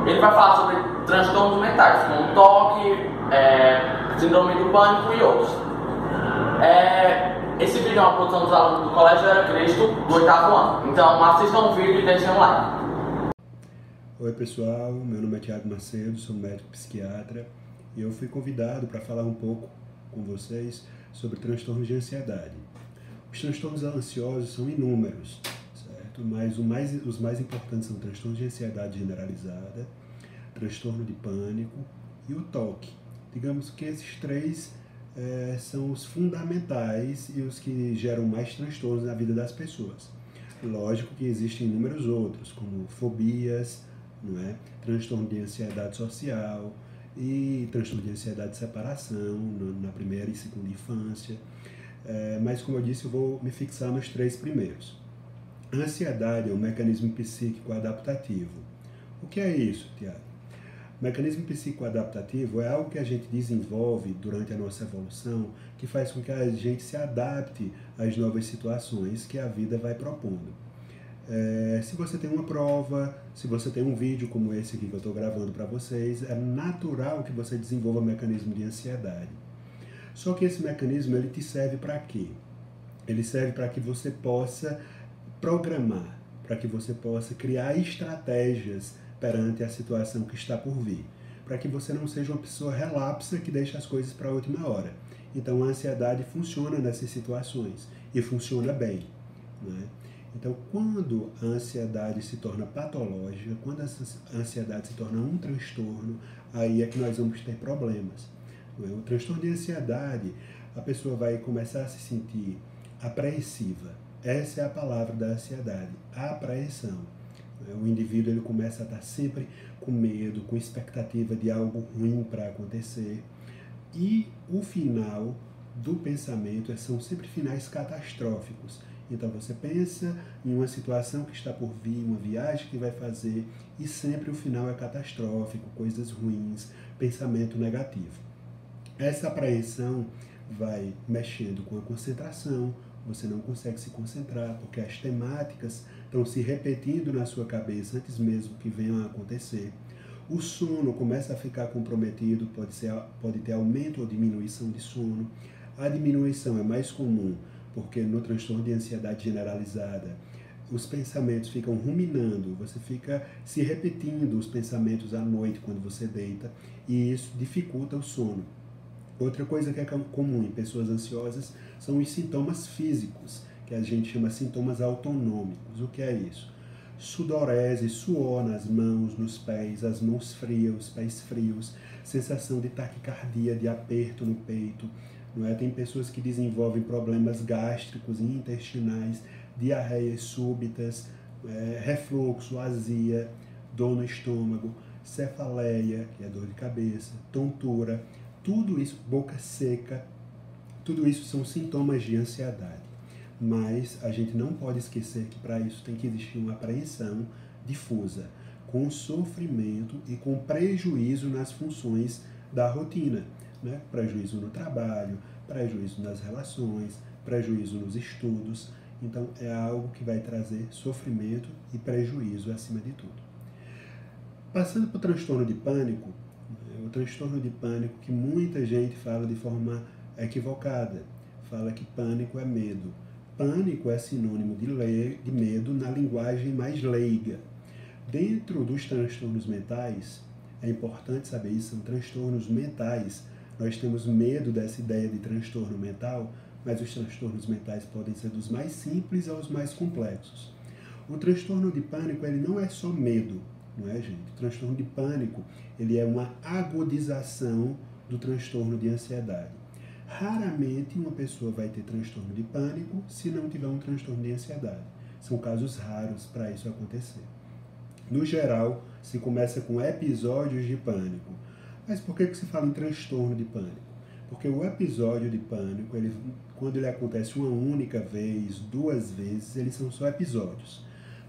Ele vai falar sobre transtornos mentais, como toque, síndrome do pânico e outros. Esse vídeo é uma produção dos alunos do Colégio Era Cristo, do 8º ano. Então assistam o vídeo e deixem um like. Oi pessoal, meu nome é Thiago Macedo, sou médico psiquiatra e eu fui convidado para falar um pouco com vocês sobre transtornos de ansiedade. Os transtornos ansiosos são inúmeros, certo? Mas os mais importantes são transtornos de ansiedade generalizada, transtorno de pânico e o toque. Digamos que esses três são os fundamentais e os que geram mais transtornos na vida das pessoas. Lógico que existem inúmeros outros, como fobias, não é? Transtorno de ansiedade social e transtorno de ansiedade de separação na primeira e segunda infância. Mas, como eu disse, eu vou me fixar nos três primeiros. A ansiedade é um mecanismo psíquico adaptativo. O que é isso, Tiago? O mecanismo psicoadaptativo é algo que a gente desenvolve durante a nossa evolução que faz com que a gente se adapte às novas situações que a vida vai propondo. Se você tem uma prova, se você tem um vídeo como esse aqui que eu estou gravando para vocês, é natural que você desenvolva um mecanismo de ansiedade. Só que esse mecanismo, ele te serve para quê? Ele serve para que você possa programar, para que você possa criar estratégias perante a situação que está por vir, para que você não seja uma pessoa relapsa que deixa as coisas para a última hora. Então a ansiedade funciona nessas situações e funciona bem, né? Então, quando a ansiedade se torna patológica, quando a ansiedade se torna um transtorno, aí é que nós vamos ter problemas. O transtorno de ansiedade, a pessoa vai começar a se sentir apreensiva. Essa é a palavra da ansiedade, a apreensão. O indivíduo ele começa a estar sempre com medo, com expectativa de algo ruim para acontecer. E o final do pensamento são sempre finais catastróficos. Então você pensa em uma situação que está por vir, uma viagem que vai fazer, e sempre o final é catastrófico, coisas ruins, pensamento negativo. Essa apreensão vai mexendo com a concentração, você não consegue se concentrar, porque as temáticas estão se repetindo na sua cabeça antes mesmo que venham a acontecer. O sono começa a ficar comprometido, pode ter aumento ou diminuição de sono. A diminuição é mais comum, porque no transtorno de ansiedade generalizada, os pensamentos ficam ruminando, você fica se repetindo os pensamentos à noite quando você deita, e isso dificulta o sono. Outra coisa que é comum em pessoas ansiosas são os sintomas físicos, que a gente chama sintomas autonômicos. O que é isso? Sudorese, suor nas mãos, nos pés, as mãos frias, os pés frios, sensação de taquicardia, de aperto no peito. Não é? Tem pessoas que desenvolvem problemas gástricos e intestinais, diarreias súbitas, refluxo, azia, dor no estômago, cefaleia, que é dor de cabeça, tontura. Tudo isso, boca seca, tudo isso são sintomas de ansiedade. Mas a gente não pode esquecer que para isso tem que existir uma apreensão difusa, com sofrimento e com prejuízo nas funções da rotina, né? Prejuízo no trabalho, prejuízo nas relações, prejuízo nos estudos. Então é algo que vai trazer sofrimento e prejuízo acima de tudo. Passando para o transtorno de pânico, o transtorno de pânico que muita gente fala de forma equivocada, fala que pânico é medo. Pânico é sinônimo de medo na linguagem mais leiga. Dentro dos transtornos mentais, é importante saber isso, são transtornos mentais. Nós temos medo dessa ideia de transtorno mental, mas os transtornos mentais podem ser dos mais simples aos mais complexos. O transtorno de pânico, ele não é só medo, não é, gente? O transtorno de pânico, ele é uma agudização do transtorno de ansiedade. Raramente uma pessoa vai ter transtorno de pânico se não tiver um transtorno de ansiedade. São casos raros para isso acontecer. No geral, se começa com episódios de pânico. Mas por que se fala em transtorno de pânico? Porque o episódio de pânico, quando ele acontece uma única vez, duas vezes, eles são só episódios.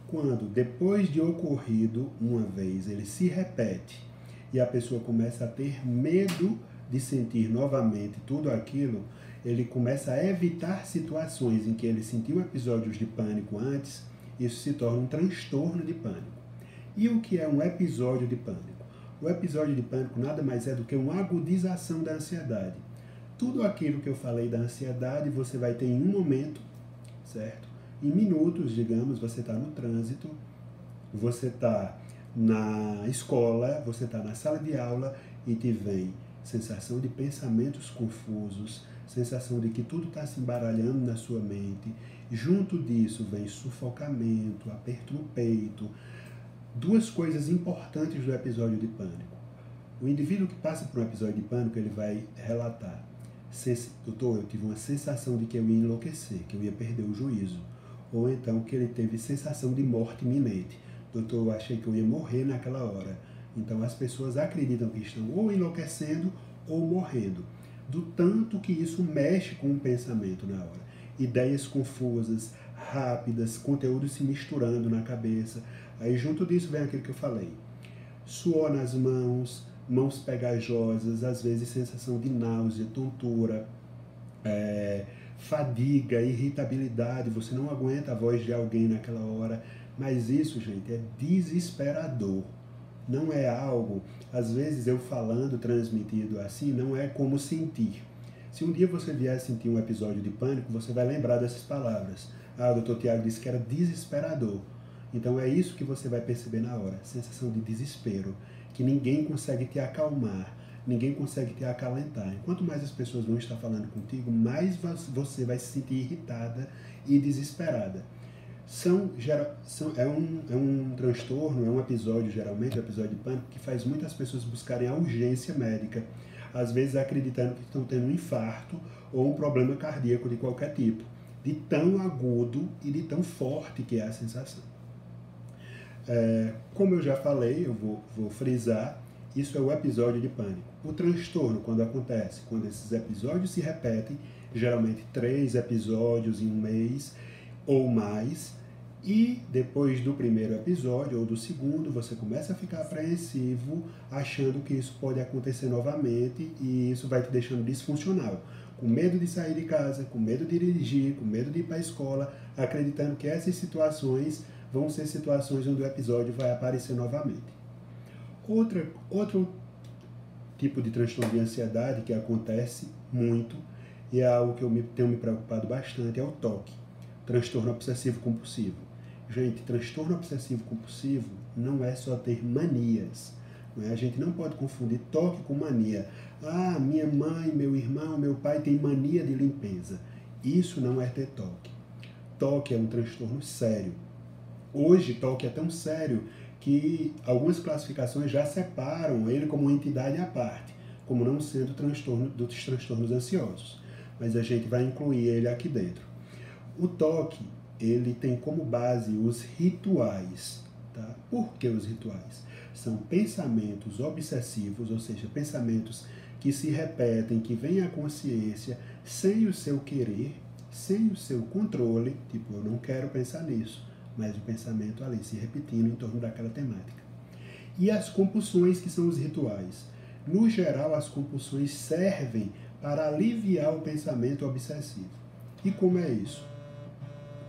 Quando, depois de ocorrido uma vez, ele se repete e a pessoa começa a ter medo de sentir novamente tudo aquilo, ele começa a evitar situações em que ele sentiu episódios de pânico antes, isso se torna um transtorno de pânico. E o que é um episódio de pânico? O episódio de pânico nada mais é do que uma agudização da ansiedade. Tudo aquilo que eu falei da ansiedade você vai ter em um momento, certo? Em minutos, digamos, você está no trânsito, você está na escola, você está na sala de aula e te vem sensação de pensamentos confusos, sensação de que tudo está se embaralhando na sua mente. Junto disso vem sufocamento, aperto no peito. Duas coisas importantes do episódio de pânico. O indivíduo que passa por um episódio de pânico, ele vai relatar: doutor, eu tive uma sensação de que eu ia enlouquecer, que eu ia perder o juízo. Ou então que ele teve sensação de morte iminente. Doutor, eu achei que eu ia morrer naquela hora. Então as pessoas acreditam que estão ou enlouquecendo ou morrendo. Do tanto que isso mexe com o pensamento na hora. Ideias confusas, rápidas, conteúdos se misturando na cabeça. Aí junto disso vem aquilo que eu falei. Suor nas mãos, mãos pegajosas, às vezes sensação de náusea, tontura, fadiga, irritabilidade, você não aguenta a voz de alguém naquela hora. Mas isso, gente, é desesperador. Não é algo, às vezes eu falando, transmitido assim, não é como sentir. Se um dia você vier sentir um episódio de pânico, você vai lembrar dessas palavras. Ah, o Dr. Tiago disse que era desesperador. Então é isso que você vai perceber na hora, sensação de desespero, que ninguém consegue te acalmar, ninguém consegue te acalentar. Enquanto mais as pessoas vão estar falando contigo, mais você vai se sentir irritada e desesperada. É um transtorno, é um episódio, geralmente, um episódio de pânico, que faz muitas pessoas buscarem a urgência médica, às vezes acreditando que estão tendo um infarto ou um problema cardíaco de qualquer tipo, de tão agudo e de tão forte que é a sensação. Como eu já falei, eu vou frisar, isso é o episódio de pânico. O transtorno, quando acontece, quando esses episódios se repetem, geralmente 3 episódios em um mês ou mais, e depois do primeiro episódio ou do segundo, você começa a ficar apreensivo, achando que isso pode acontecer novamente, e isso vai te deixando disfuncional, com medo de sair de casa, com medo de dirigir, com medo de ir para a escola, acreditando que essas situações vão ser situações onde o episódio vai aparecer novamente. Outro tipo de transtorno de ansiedade que acontece muito, e é algo que eu tenho me preocupado bastante, é o TOC, transtorno obsessivo compulsivo. Gente, transtorno obsessivo compulsivo não é só ter manias. Não é? A gente não pode confundir toque com mania. Ah, minha mãe, meu irmão, meu pai tem mania de limpeza. Isso não é ter toque. Toque é um transtorno sério. Hoje, toque é tão sério que algumas classificações já separam ele como uma entidade à parte, como não sendo transtorno dos transtornos ansiosos. Mas a gente vai incluir ele aqui dentro. O toque, ele tem como base os rituais. Tá? Por que os rituais? São pensamentos obsessivos, ou seja, pensamentos que se repetem, que vêm à consciência sem o seu querer, sem o seu controle, tipo, eu não quero pensar nisso, mas o pensamento ali se repetindo em torno daquela temática. E as compulsões, que são os rituais. No geral, as compulsões servem para aliviar o pensamento obsessivo. E como é isso?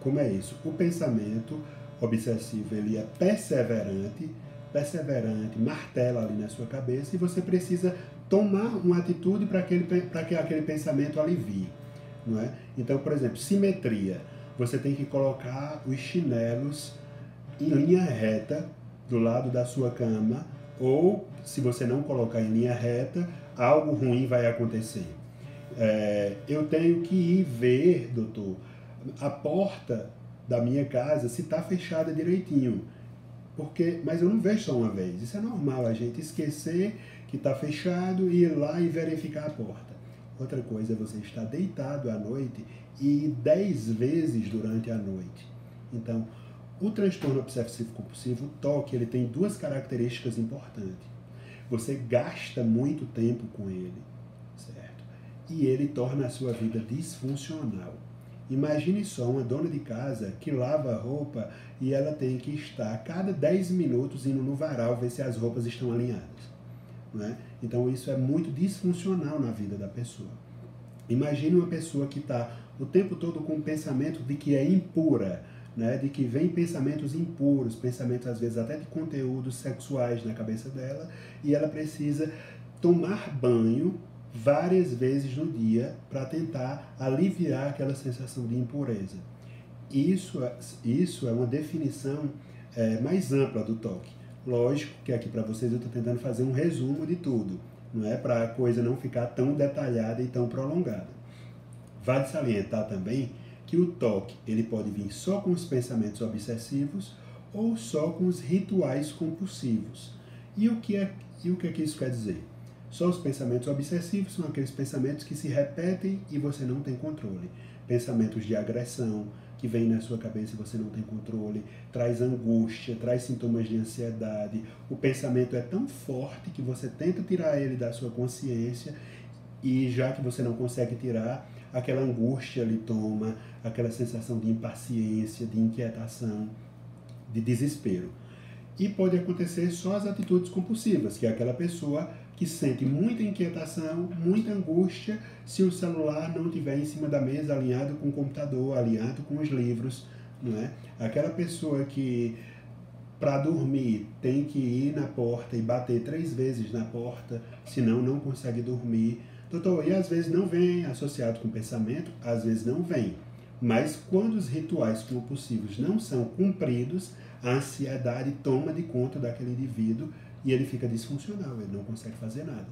Como é isso? O pensamento obsessivo, ele é perseverante, martela ali na sua cabeça, e você precisa tomar uma atitude para que aquele pensamento alivie. Não é? Então, por exemplo, simetria. Você tem que colocar os chinelos em linha reta do lado da sua cama, ou, se você não colocar em linha reta, algo ruim vai acontecer. Eu tenho que ir ver, doutor, a porta da minha casa se está fechada direitinho. Mas eu não vejo só uma vez. Isso é normal, a gente esquecer que está fechado e ir lá e verificar a porta. Outra coisa é você estar deitado à noite e 10 vezes durante a noite. Então, o transtorno obsessivo compulsivo, o TOC, ele tem 2 características importantes. Você gasta muito tempo com ele, certo? E ele torna a sua vida disfuncional. Imagine só uma dona de casa que lava a roupa e ela tem que estar a cada 10 minutos indo no varal ver se as roupas estão alinhadas. Não é? Então isso é muito disfuncional na vida da pessoa. Imagine uma pessoa que está o tempo todo com o pensamento de que é impura. né, de que vem pensamentos impuros, pensamentos às vezes até de conteúdos sexuais na cabeça dela, e ela precisa tomar banho várias vezes no dia para tentar aliviar aquela sensação de impureza. Isso é uma definição mais ampla do toque. Lógico que aqui para vocês eu estou tentando fazer um resumo de tudo, não é para a coisa não ficar tão detalhada e tão prolongada. Vale salientar também que o toque ele pode vir só com os pensamentos obsessivos ou só com os rituais compulsivos. E o que é que isso quer dizer? Só os pensamentos obsessivos são aqueles pensamentos que se repetem e você não tem controle. Pensamentos de agressão, que vem na sua cabeça e você não tem controle, traz angústia, traz sintomas de ansiedade. O pensamento é tão forte que você tenta tirar ele da sua consciência e já que você não consegue tirar, aquela angústia lhe toma, aquela sensação de impaciência, de inquietação, de desespero. E pode acontecer só as atitudes compulsivas, que é aquela pessoa que sente muita inquietação, muita angústia se o celular não estiver em cima da mesa, alinhado com o computador, alinhado com os livros, não é? Aquela pessoa que, para dormir, tem que ir na porta e bater 3 vezes na porta, senão não consegue dormir. Doutor, e às vezes não vem associado com pensamento, às vezes não vem. Mas quando os rituais compulsivos não são cumpridos, a ansiedade toma de conta daquele indivíduo e ele fica disfuncional, ele não consegue fazer nada.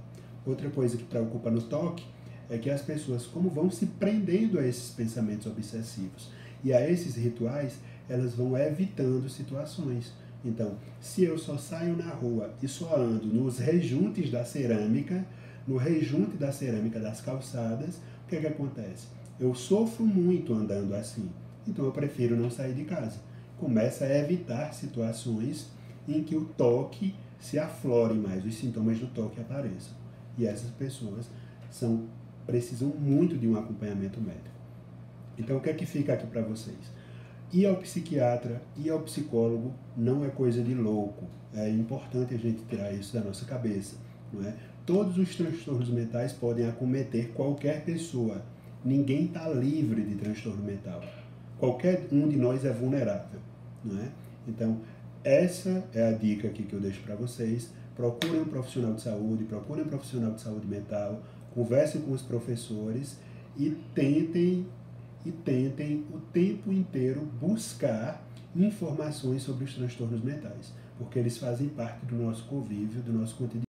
Outra coisa que preocupa no toque é que as pessoas, como vão se prendendo a esses pensamentos obsessivos e a esses rituais, elas vão evitando situações. Então, se eu só saio na rua e só ando nos rejuntes da cerâmica, no rejunte da cerâmica das calçadas, o que acontece? Eu sofro muito andando assim, então eu prefiro não sair de casa. Começa a evitar situações em que o toque se aflore mais, os sintomas do toque apareçam. E essas pessoas precisam muito de um acompanhamento médico. Então o que é que fica aqui para vocês? Ir ao psiquiatra, ir ao psicólogo não é coisa de louco. É importante a gente tirar isso da nossa cabeça, não é? Todos os transtornos mentais podem acometer qualquer pessoa. Ninguém está livre de transtorno mental. Qualquer um de nós é vulnerável, não é? Então, essa é a dica aqui que eu deixo para vocês. Procurem um profissional de saúde, procurem um profissional de saúde mental, conversem com os professores e tentem o tempo inteiro buscar informações sobre os transtornos mentais, porque eles fazem parte do nosso convívio, do nosso cotidiano.